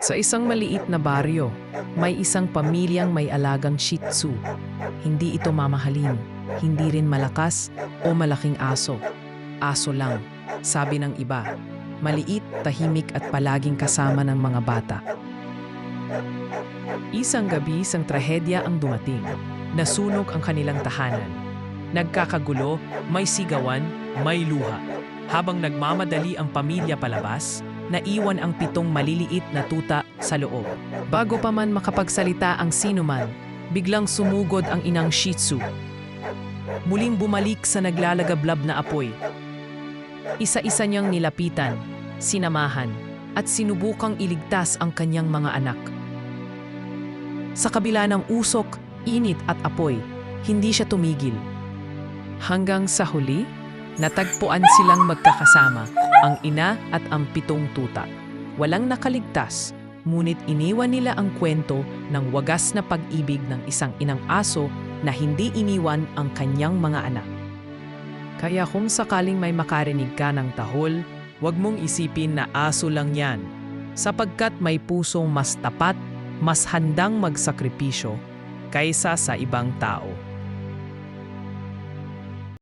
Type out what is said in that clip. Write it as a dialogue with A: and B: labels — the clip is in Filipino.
A: Sa isang maliit na baryo, may isang pamilyang may alagang Shih Tzu. Hindi ito mamahalin, hindi rin malakas o malaking aso. Aso lang, sabi ng iba. Maliit, tahimik at palaging kasama ng mga bata. Isang gabi, isang trahedya ang dumating. Nasunog ang kanilang tahanan. Nagkakagulo, may sigawan, may luha. Habang nagmamadali ang pamilya palabas, naiwan ang 7 maliliit na tuta sa loob. Bago pa man makapagsalita ang sinuman, biglang sumugod ang inang Shih Tzu. Muling bumalik sa naglalagablab na apoy. Isa-isa niyang nilapitan, sinamahan, at sinubukang iligtas ang kanyang mga anak. Sa kabila ng usok, init at apoy, hindi siya tumigil. Hanggang sa huli, natagpuan silang magkakasama, ang ina at ang 7 tuta. Walang nakaligtas, ngunit iniwan nila ang kwento ng wagas na pag-ibig ng isang inang aso na hindi iniwan ang kanyang mga anak. Kaya kung sakaling may makarinig ka ng tahol, huwag mong isipin na aso lang yan, sapagkat may pusong mas tapat, mas handang magsakripisyo kaysa sa ibang tao.